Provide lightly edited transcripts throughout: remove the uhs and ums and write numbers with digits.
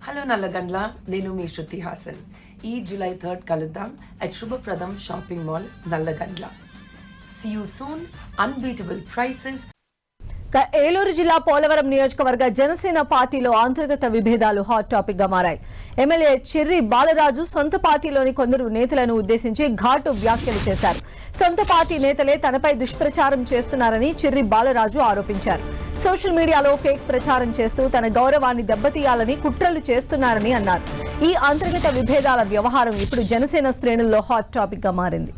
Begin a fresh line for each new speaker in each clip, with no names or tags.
Hello Nallagandla, నేను మీ శృతి హాసన్. ఈ July 3 కలుద్దాం at Shubhapradam shopping mall Nallagandla. See you soon. Unbeatable prices.
Eluru జిల్లా పోలవరం నియోజకవర్గ జనసేన పార్టీలో అంతర్గత విభేదాలు హాట్ టాపిక్ గా మారాయి. ఎమ్మెల్యే చిర్రి బాలరాజు సొంత పార్టీలోని కొందరు నేతలను ఉద్దేశించి ఘాటు వ్యాఖ్యలు చేశారు. సొంత పార్టీ నేతలే తనపై దుష్ప్రచారం చేస్తున్నారని చిర్రి బాలరాజు ఆరోపించారు. సోషల్ మీడియాలో ఫేక్ ప్రచారం చేస్తూ తన గౌరవాన్ని దెబ్బతీయాలని కుట్రలు చేస్తున్నారని అన్నారు. ఈ అంతర్గత విభేదాల వ్యవహారం ఇప్పుడు జనసేన శ్రేణుల్లో హాట్ టాపిక్ గా మారింది.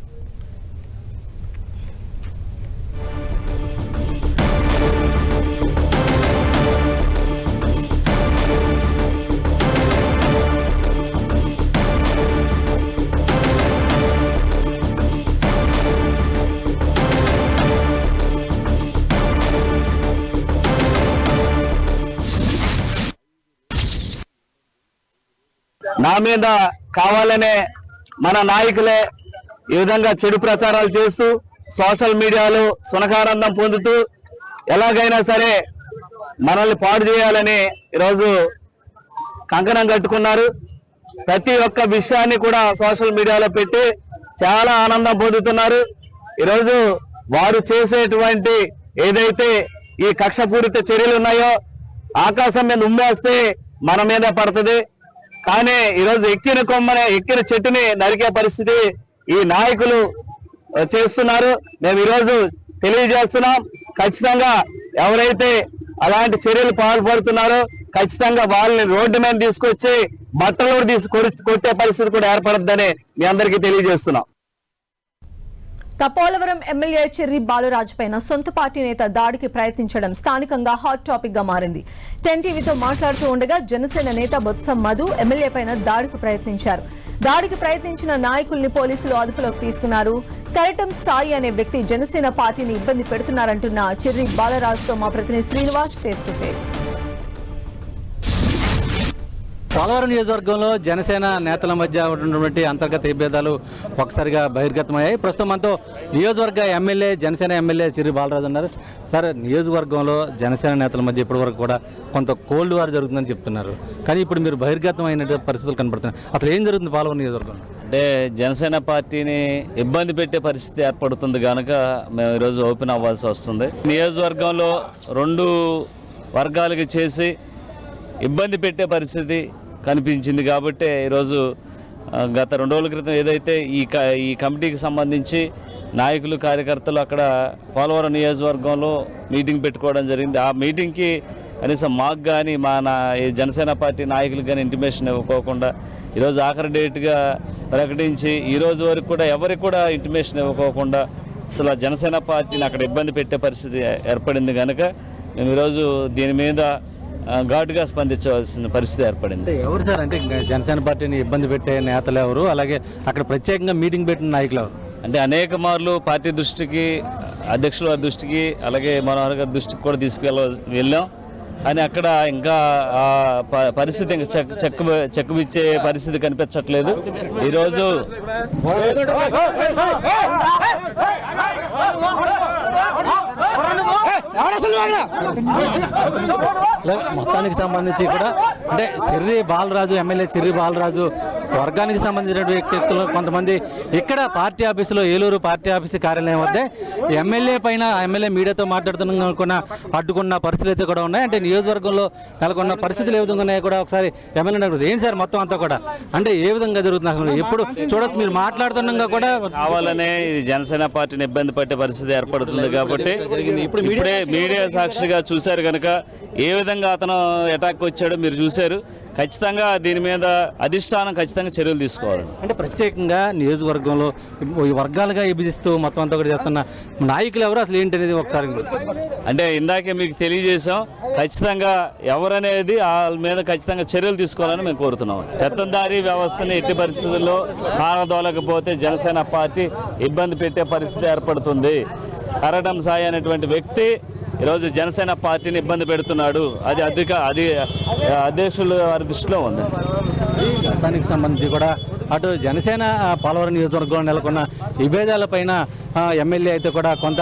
నా మీద కావాలనే మన నాయకులే ఈ విధంగా చెడు ప్రచారాలు చేస్తూ సోషల్ మీడియాలో సునకానందం పొందుతూ ఎలాగైనా సరే మనల్ని పాడు చేయాలని ఈరోజు కంకణం కట్టుకున్నారు. ప్రతి ఒక్క విషయాన్ని కూడా సోషల్ మీడియాలో పెట్టి చాలా ఆనందం పొందుతున్నారు. ఈరోజు వారు చేసేటువంటి ఏదైతే ఈ కక్షపూరిత చర్యలు ఉన్నాయో ఆకాశం మీద ఉమ్మేస్తే మన మీద పడుతుంది. కానీ ఈరోజు ఎక్కిన చెట్టుని నరికే పరిస్థితి ఈ నాయకులు చేస్తున్నారు. మేము ఈరోజు తెలియజేస్తున్నాం, ఖచ్చితంగా ఎవరైతే అలాంటి చర్యలు పాల్పడుతున్నారో ఖచ్చితంగా వాళ్ళని రోడ్డు మీద తీసుకొచ్చి బట్టలు కొట్టే పరిస్థితి కూడా ఏర్పడద్దని మీ అందరికీ తెలియజేస్తున్నాం.
పోలవరం ఎమ్మెల్యే చిర్రి బాలరాజు పైన సొంత పార్టీ నేత దాడికి ప్రయత్నించడం స్థానికంగా హాట్ టాపిక్ గా మారింది. 10 టీవీతో మాట్లాడుతూ ఉండగా జనసేన నేత బొత్స మధు ఎమ్మెల్యే పైన దాడికి ప్రయత్నించారు. దాడికి ప్రయత్నించిన నాయకుల్ని పోలీసులు అదుపులోకి తీసుకున్నారు. కరటం సాయి అనే వ్యక్తి జనసేన పార్టీని ఇబ్బంది పెడుతున్నారంటున్న చిర్రి బాలరాజుతో మా ప్రతినిధి Srinivas face to face.
Polavaram నియోజకవర్గంలో జనసేన నేతల మధ్య ఉన్నటువంటి అంతర్గత విభేదాలు ఒకసారిగా బహిర్గతమయ్యాయి. ప్రస్తుతం మనతో నియోజకవర్గ ఎమ్మెల్యే జనసేన ఎమ్మెల్యే చిర్రి బాలరాజు ఉన్నారు. సార్, నియోజకవర్గంలో జనసేన నేతల మధ్య ఇప్పటివరకు కూడా కొంత కోల్డ్ వార్ జరుగుతుందని చెప్తున్నారు. కానీ ఇప్పుడు మీరు బహిర్గతమైన పరిస్థితులు కనపడుతున్నాయి. అసలు ఏం జరుగుతుంది పోలవరం నియోజకవర్గంలో?
అంటే జనసేన పార్టీని ఇబ్బంది పెట్టే పరిస్థితి ఏర్పడుతుంది కనుక మేము ఈరోజు ఓపెన్ అవ్వాల్సి వస్తుంది. నియోజకవర్గంలో 2 వర్గాలకి చేసి ఇబ్బంది పెట్టే పరిస్థితి కనిపించింది కాబట్టి ఈరోజు గత 2 రోజుల క్రితం ఏదైతే ఈ కమిటీకి సంబంధించి నాయకులు కార్యకర్తలు అక్కడ పోలవరం నియోజకవర్గంలో మీటింగ్ పెట్టుకోవడం జరిగింది. ఆ మీటింగ్కి కనీసం మాకు కానీ ఈ జనసేన పార్టీ నాయకులకు కానీ ఇంటిమేషన్ ఇవ్వకోకుండా ఈరోజు ఆఖరి డేట్గా ప్రకటించి ఈరోజు వరకు కూడా ఎవరికి కూడా ఇంటిమేషన్ ఇవ్వకోకుండా అసలు జనసేన పార్టీని అక్కడ ఇబ్బంది పెట్టే పరిస్థితి ఏర్పడింది కనుక మేము ఈరోజు దీని మీద ఘాటుగా స్పందించవలసిన పరిస్థితి ఏర్పడింది.
ఎవరు సార్ అంటే జనసేన పార్టీని ఇబ్బంది పెట్టే నేతలు ఎవరు, అలాగే అక్కడ ప్రత్యేకంగా మీటింగ్ పెట్టిన నాయకులు ఎవరు?
అంటే అనేక మార్లు పార్టీ దృష్టికి, అధ్యక్షుల వారి దృష్టికి, అలాగే మనోహర్ గారి దృష్టికి కూడా వెళ్ళాం. అని అక్కడ ఇంకా పరిస్థితి ఇంకా చెక్కుబిచ్చే పరిస్థితి కనిపించట్లేదు. ఈరోజు
మొత్తానికి సంబంధించి కూడా అంటే చిర్రి బాలరాజు ఎమ్మెల్యే చిర్రి బాలరాజు వర్గానికి సంబంధించిన వ్యక్తులు కొంతమంది ఇక్కడ పార్టీ ఆఫీసులో ఏలూరు పార్టీ ఆఫీసు కార్యాలయం వద్దే ఎమ్మెల్యే మీడియాతో మాట్లాడుతున్న అడ్డుకున్న పరిస్థితులు అయితే కూడా ఉన్నాయి. అంటే నియోజకవర్గంలో నెలకొన్న పరిస్థితులు ఏ విధంగా ఉన్నాయో కూడా ఒకసారి ఎమ్మెల్యే ఏంటి సార్ మొత్తం అంతా కూడా అంటే ఏ విధంగా జరుగుతుంది? ఎప్పుడు చూడొచ్చు మీరు మాట్లాడుతున్నా కూడా
కావాలనే జనసేన పార్టీని ఇబ్బంది పట్టే పరిస్థితి ఏర్పడుతుంది కాబట్టి ఇప్పుడు మీడియా సాక్షిగా చూశారు కనుక ఏ విధంగా అతను అటాక్ వచ్చాడో మీరు చూశారు. ఖచ్చితంగా దీని మీద అధిష్టానం ఖచ్చితంగా చర్యలు తీసుకోవాలి.
అంటే ప్రత్యేకంగా నియోజకవర్గంలో వర్గాలుగా విభజిస్తూ మొత్తం అంతా కూడా చేస్తున్న నాయకులు ఎవరు, అసలు ఏంటి అనేది ఒకసారి
అంటే ఇందాకే మీకు తెలియజేసాం. ఖచ్చితంగా ఎవరనేది వాళ్ళ మీద ఖచ్చితంగా చర్యలు తీసుకోవాలని మేము కోరుతున్నాం. పెత్తందారీ వ్యవస్థని ఎట్టి పరిస్థితుల్లో పారదోలకపోతే జనసేన పార్టీ ఇబ్బంది పెట్టే పరిస్థితి ఏర్పడుతుంది. కరటం సాయి అనేటువంటి వ్యక్తి ఈరోజు జనసేన పార్టీని ఇబ్బంది పెడుతున్నాడు. అది అధ్యక్షుల వారి దృష్టిలో ఉంది.
దానికి సంబంధించి కూడా అటు జనసేన పోలవరం నియోజకవర్గంలో నెలకొన్న విభేదాలపైన ఎమ్మెల్యే అయితే కూడా కొంత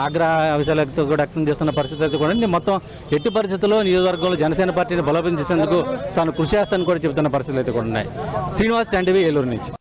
ఆగ్రహ విషయాలతో కూడా వ్యక్తం చేస్తున్న పరిస్థితి అయితే కూడా మొత్తం ఎట్టి పరిస్థితుల్లో నియోజకవర్గంలో జనసేన పార్టీని బలోపేతం చేసేందుకు తాను కృషి చేస్తానని కూడా చెబుతున్న పరిస్థితులు అయితే కూడా ఉన్నాయి. శ్రీనివాస్, టీవీ, ఏలూరు నుంచి.